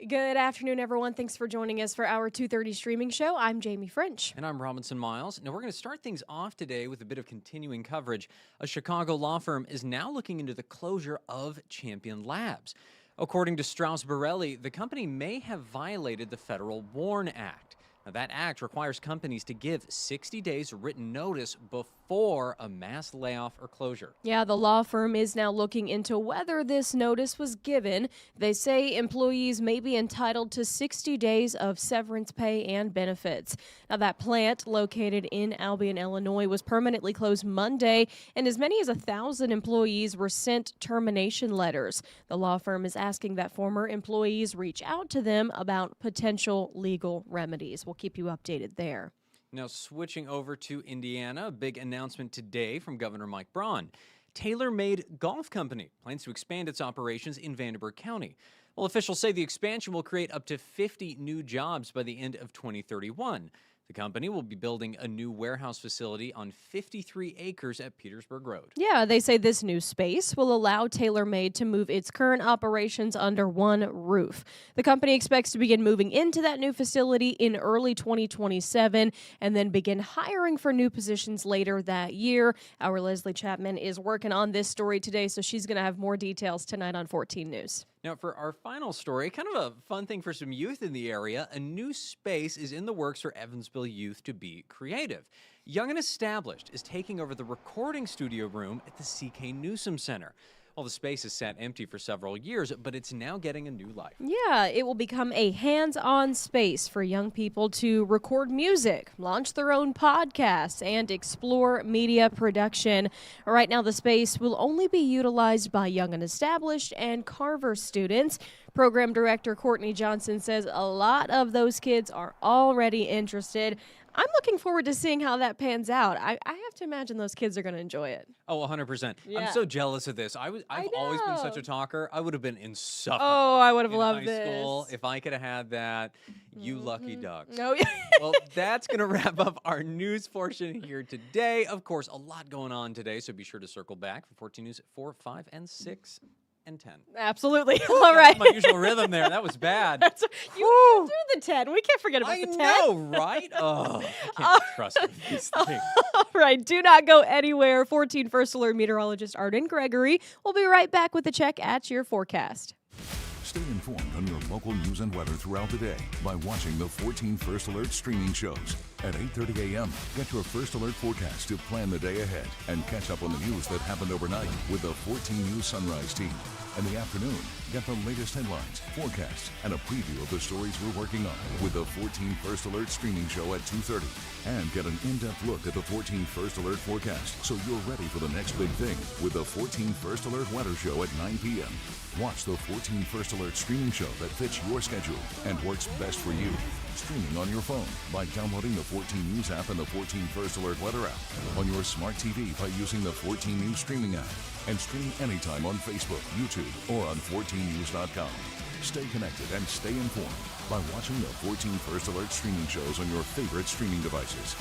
Good afternoon, everyone. Thanks for joining us for our 2:30 streaming show. I'm Jamie French. And I'm Robinson Miles. Now, we're going to start things off today with a bit of continuing coverage. A Chicago law firm is now looking into the closure of Champion Labs. According to Strauss Borelli, the company may have violated the Federal WARN Act. Now, that act requires companies to give 60 days written notice before a mass layoff or closure. Yeah, the law firm is now looking into whether this notice was given. They say employees may be entitled to 60 days of severance pay and benefits. Now, that plant located in Albion, Illinois, was permanently closed Monday, and as many as 1,000 employees were sent termination letters. The law firm is asking that former employees reach out to them about potential legal remedies. We'll keep you updated there. Now, switching over to Indiana, a big announcement today from Governor Mike Braun. TaylorMade Golf Company plans to expand its operations in Vanderburgh County. Well, officials say the expansion will create up to 50 new jobs by the end of 2031. The company will be building a new warehouse facility on 53 acres at Petersburg Road. Yeah, they say this new space will allow TaylorMade to move its current operations under one roof. The company expects to begin moving into that new facility in early 2027 and then begin hiring for new positions later that year. Our Leslie Chapman is working on this story today, so she's going to have more details tonight on 14 News. Now, for our final story, kind of a fun thing for some youth in the area, a new space is in the works for Evansville youth to be creative. Young and Established is taking over the recording studio room at the C.K. Newsom Center. Well, the space has sat empty for several years, but it's now getting a new life. Yeah, it will become a hands-on space for young people to record music, launch their own podcasts, and explore media production. Right now, the space will only be utilized by Young and Established and Carver students. Program Director Courtney Johnson says a lot of those kids are already interested. I'm looking forward to seeing how that pans out. I have to imagine those kids are going to enjoy it. Oh, 100%. Yeah. I'm so jealous of this. I've always been such a talker. I would have been insufferable. Oh, I would have loved high school this. if I could have had that. You lucky ducks. No, yeah. Well, that's going to wrap up our news portion here today. Of course, a lot going on today, so be sure to circle back for 14 News at 4, 5, and 6. And 10. Absolutely. All right. My usual rhythm there. That was bad. You do the 10. We can't forget about the 10. I know, right? Oh, I can't trust these things. All right. Do not go anywhere. 14 First Alert meteorologist Arden Gregory will be right back with a check at your forecast. Stay informed on your local news and weather throughout the day by watching the 14 First Alert streaming shows. At 8:30 a.m., get your First Alert forecast to plan the day ahead and catch up on the news that happened overnight with the 14 News Sunrise team. In the afternoon, get the latest headlines, forecasts, and a preview of the stories we're working on with the 14 First Alert streaming show at 2:30. And get an in-depth look at the 14 First Alert forecast so you're ready for the next big thing with the 14 First Alert weather show at 9 p.m. Watch the 14 First Alert streaming show that fits your schedule and works best for you. Streaming on your phone by downloading the 14 News app and the 14 First Alert weather app. On your smart TV by using the 14 News streaming app. And stream anytime on Facebook, YouTube, or on 14news.com. Stay connected and stay informed by watching the 14 First Alert streaming shows on your favorite streaming devices.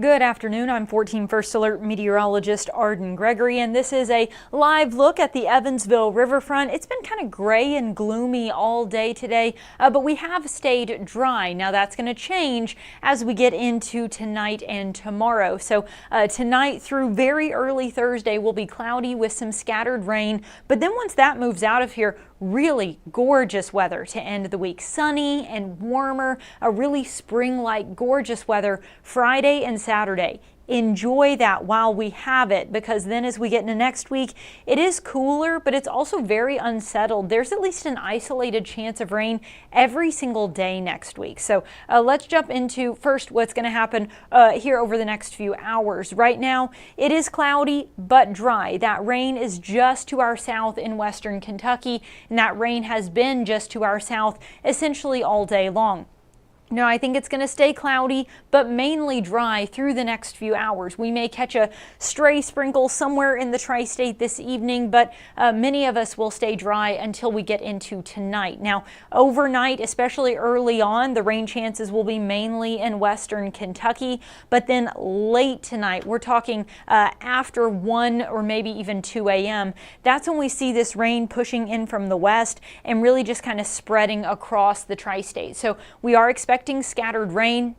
Good afternoon. I'm 14 First Alert meteorologist Arden Gregory, and this is a live look at the Evansville riverfront. It's been kind of gray and gloomy all day today, but we have stayed dry. Now that's going to change as we get into tonight and tomorrow. So tonight through very early Thursday will be cloudy with some scattered rain, but then once that moves out of here, really gorgeous weather to end the week. Sunny and warmer, a really spring-like gorgeous weather Friday and Saturday. Enjoy that while we have it, because then as we get into next week, it is cooler, but it's also very unsettled. There's at least an isolated chance of rain every single day next week. So let's jump into first what's going to happen here over the next few hours. Right now, it is cloudy but dry. That rain is just to our south in western Kentucky, and that rain has been just to our south essentially all day long. No, I think it's going to stay cloudy, but mainly dry through the next few hours. We may catch a stray sprinkle somewhere in the tri-state this evening, but many of us will stay dry until we get into tonight. Now, overnight, especially early on, the rain chances will be mainly in western Kentucky, but then late tonight, we're talking after 1 or maybe even 2 a.m., that's when we see this rain pushing in from the west and really just kind of spreading across the tri-state. So we are expecting scattered rain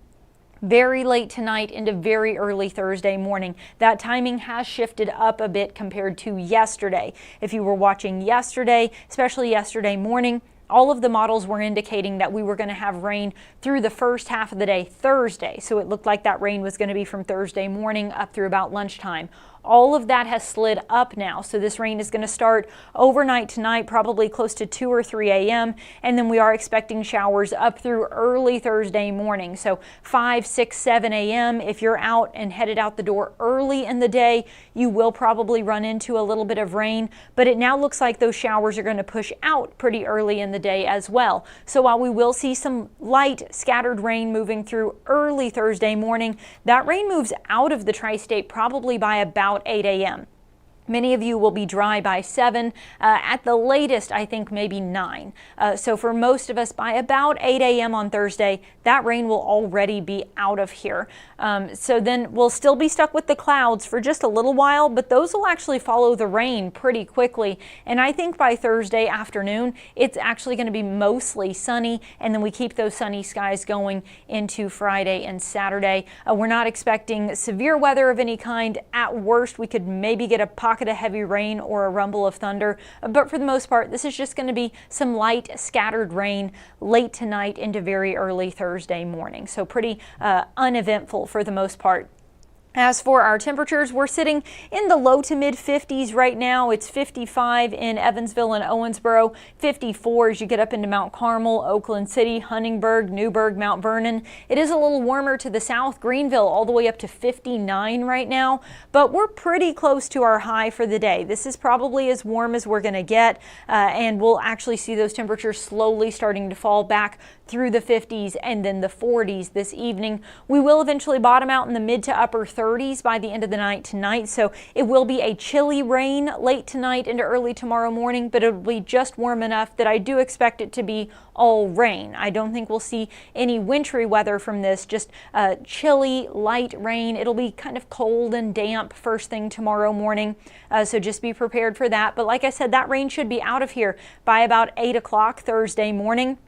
very late tonight into very early Thursday morning. That timing has shifted up a bit compared to yesterday. If you were watching yesterday, especially yesterday morning, all of the models were indicating that we were going to have rain through the first half of the day Thursday. So it looked like that rain was going to be from Thursday morning up through about lunchtime. All of that has slid up now, so this rain is going to start overnight tonight, probably close to 2 or 3 a.m., and then we are expecting showers up through early Thursday morning, so 5, 6, 7 a.m. If you're out and headed out the door early in the day, you will probably run into a little bit of rain, but it now looks like those showers are going to push out pretty early in the day as well. So while we will see some light scattered rain moving through early Thursday morning, that rain moves out of the tri-state probably by about 8 a.m. Many of you will be dry by 7, at the latest, I think maybe 9. So for most of us, by about 8 a.m. on Thursday, that rain will already be out of here. So then we'll still be stuck with the clouds for just a little while, but those will actually follow the rain pretty quickly. And I think by Thursday afternoon, it's actually going to be mostly sunny, and then we keep those sunny skies going into Friday and Saturday. We're not expecting severe weather of any kind. At worst, we could maybe get a pocket of heavy rain or a rumble of thunder, but for the most part, this is just going to be some light scattered rain late tonight into very early Thursday morning. So pretty uneventful for the most part. As for our temperatures, we're sitting in the low to mid 50s right now. It's 55 in Evansville and Owensboro, 54 as you get up into Mount Carmel, Oakland City, Huntingburg, Newburgh, Mount Vernon. It is a little warmer to the south, Greenville all the way up to 59 right now, but we're pretty close to our high for the day. This is probably as warm as we're going to get, and we'll actually see those temperatures slowly starting to fall back through the 50s and then the 40s this evening. We will eventually bottom out in the mid to upper 30s by the end of the night tonight, so it will be a chilly rain late tonight into early tomorrow morning, but it'll be just warm enough that I do expect it to be all rain. I don't think we'll see any wintry weather from this, just chilly, light rain. It'll be kind of cold and damp first thing tomorrow morning, so just be prepared for that. But like I said, that rain should be out of here by about 8 o'clock Thursday morning.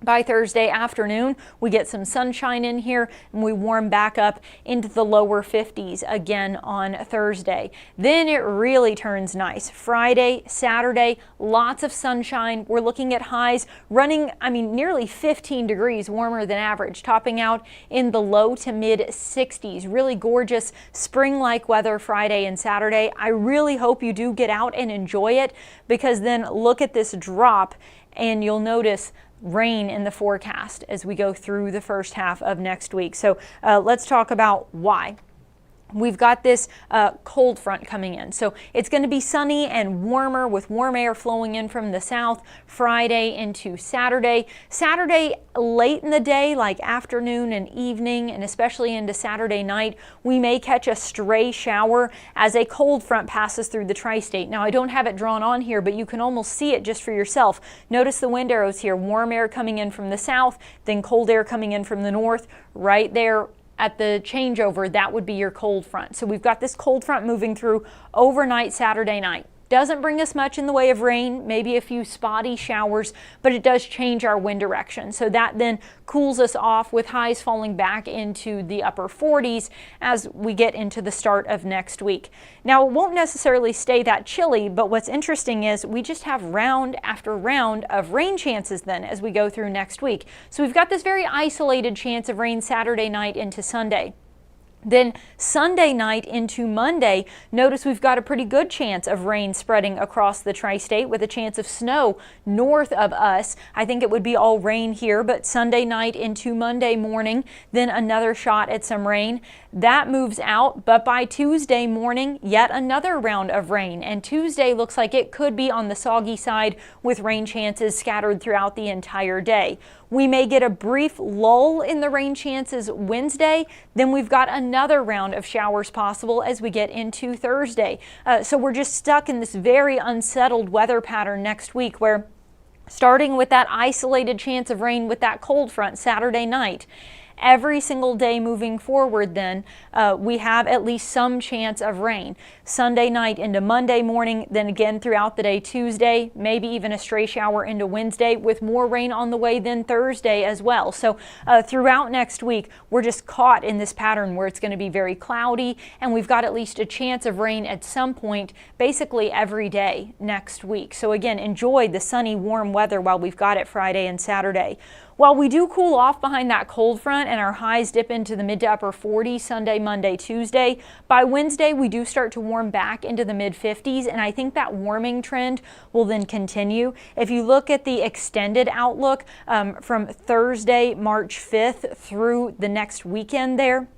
By Thursday afternoon, we get some sunshine in here and we warm back up into the lower 50s again on Thursday. Then it really turns nice. Friday, Saturday, lots of sunshine. We're looking at highs running, nearly 15 degrees warmer than average, topping out in the low to mid 60s. Really gorgeous spring-like weather Friday and Saturday. I really hope you do get out and enjoy it, because then look at this drop and you'll notice rain in the forecast as we go through the first half of next week. So let's talk about why. We've got this cold front coming in. So it's going to be sunny and warmer with warm air flowing in from the south Friday into Saturday. Saturday late in the day, like afternoon and evening, and especially into Saturday night, we may catch a stray shower as a cold front passes through the tri-state. Now, I don't have it drawn on here, but you can almost see it just for yourself. Notice the wind arrows here. Warm air coming in from the south, then cold air coming in from the north. Right there at the changeover, that would be your cold front. So we've got this cold front moving through overnight Saturday night. Doesn't bring us much in the way of rain, maybe a few spotty showers, but it does change our wind direction. So that then cools us off with highs falling back into the upper 40s as we get into the start of next week. Now, it won't necessarily stay that chilly, but what's interesting is we just have round after round of rain chances then as we go through next week. So we've got this very isolated chance of rain Saturday night into Sunday. Then Sunday night into Monday, notice we've got a pretty good chance of rain spreading across the tri-state with a chance of snow north of us. I think it would be all rain here, but Sunday night into Monday morning, then another shot at some rain. That moves out, but by Tuesday morning, yet another round of rain. And Tuesday looks like it could be on the soggy side with rain chances scattered throughout the entire day. We may get a brief lull in the rain chances Wednesday. Then we've got another round of showers possible as we get into Thursday. So we're just stuck in this very unsettled weather pattern next week where starting with that isolated chance of rain with that cold front Saturday night, every single day moving forward, then we have at least some chance of rain. Sunday night into Monday morning, then again throughout the day Tuesday, maybe even a stray shower into Wednesday with more rain on the way then Thursday as well. So throughout next week, we're just caught in this pattern where it's going to be very cloudy, and we've got at least a chance of rain at some point basically every day next week. So again, enjoy the sunny, warm weather while we've got it Friday and Saturday. While we do cool off behind that cold front and our highs dip into the mid to upper 40s Sunday, Monday, Tuesday, by Wednesday we do start to warm back into the mid 50s, and I think that warming trend will then continue. If you look at the extended outlook from Thursday, March 5th through the next weekend there,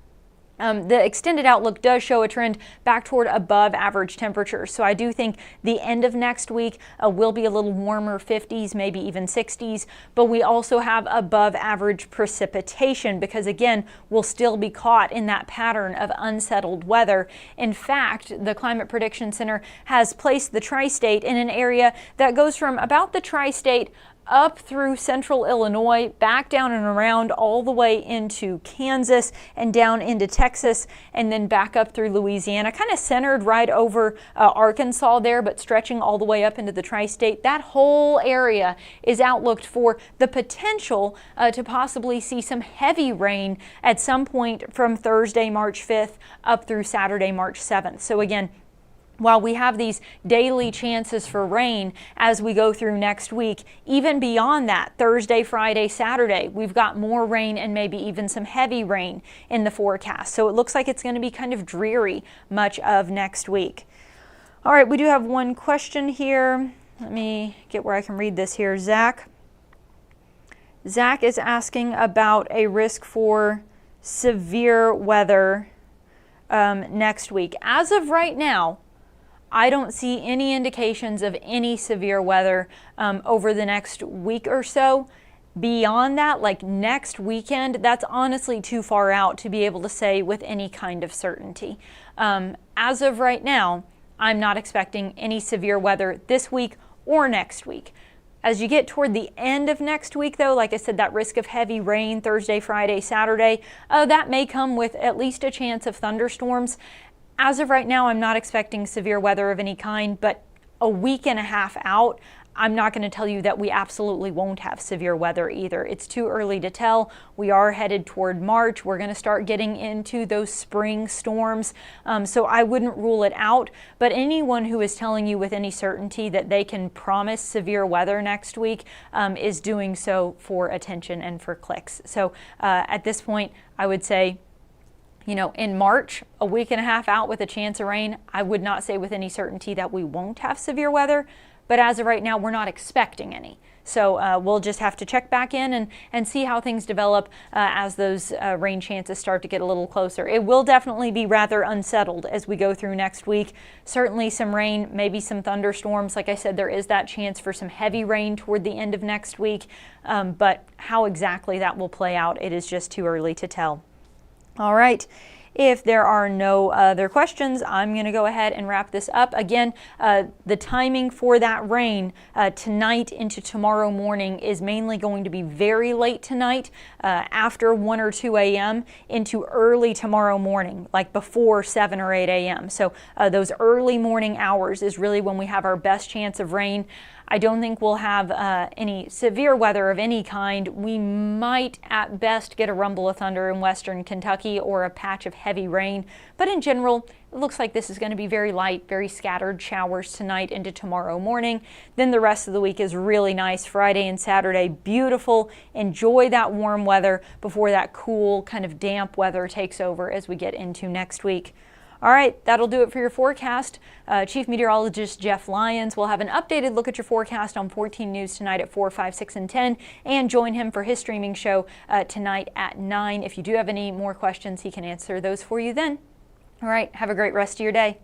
the extended outlook does show a trend back toward above average temperatures. So I do think the end of next week will be a little warmer, 50s, maybe even 60s, but we also have above average precipitation because again, we'll still be caught in that pattern of unsettled weather. In fact, the Climate Prediction Center has placed the tri-state in an area that goes from about the tri-state up through central Illinois, back down and around all the way into Kansas and down into Texas, and then back up through Louisiana, kind of centered right over Arkansas there, but stretching all the way up into the tri-state. That whole area is outlooked for the potential to possibly see some heavy rain at some point from Thursday, March 5th up through Saturday, March 7th. So again, while we have these daily chances for rain as we go through next week, even beyond that, Thursday, Friday, Saturday, we've got more rain and maybe even some heavy rain in the forecast. So it looks like it's going to be kind of dreary much of next week. All right, we do have one question here. Let me get where I can read this here. Zach is asking about a risk for severe weather next week. As of right now, I don't see any indications of any severe weather over the next week or so. Beyond that, like next weekend, that's honestly too far out to be able to say with any kind of certainty. As of right now, I'm not expecting any severe weather this week or next week. As you get toward the end of next week, though, like I said, that risk of heavy rain Thursday, Friday, Saturday, that may come with at least a chance of thunderstorms. As of right now, I'm not expecting severe weather of any kind, but a week and a half out, I'm not going to tell you that we absolutely won't have severe weather either. It's too early to tell. We are headed toward March. We're going to start getting into those spring storms. So I wouldn't rule it out, but anyone who is telling you with any certainty that they can promise severe weather next week is doing so for attention and for clicks. So at this point, I would say, you know, in March, a week and a half out with a chance of rain, I would not say with any certainty that we won't have severe weather, but as of right now, we're not expecting any. So we'll just have to check back in and see how things develop as those rain chances start to get a little closer. It will definitely be rather unsettled as we go through next week. Certainly some rain, maybe some thunderstorms. Like I said, there is that chance for some heavy rain toward the end of next week, but how exactly that will play out, it is just too early to tell. All right, if there are no other questions, I'm going to go ahead and wrap this up. Again, the timing for that rain tonight into tomorrow morning is mainly going to be very late tonight, after 1 or 2 a.m. into early tomorrow morning, like before 7 or 8 a.m. So those early morning hours is really when we have our best chance of rain. I don't think we'll have any severe weather of any kind. We might at best get a rumble of thunder in western Kentucky or a patch of heavy rain, but in general, it looks like this is going to be very light, very scattered showers tonight into tomorrow morning. Then the rest of the week is really nice. Friday and Saturday, beautiful. Enjoy that warm weather before that cool, kind of damp weather takes over as we get into next week. All right, that'll do it for your forecast. Chief Meteorologist Jeff Lyons will have an updated look at your forecast on 14 News tonight at 4, 5, 6, and 10, and join him for his streaming show tonight at 9. If you do have any more questions, he can answer those for you then. All right, have a great rest of your day.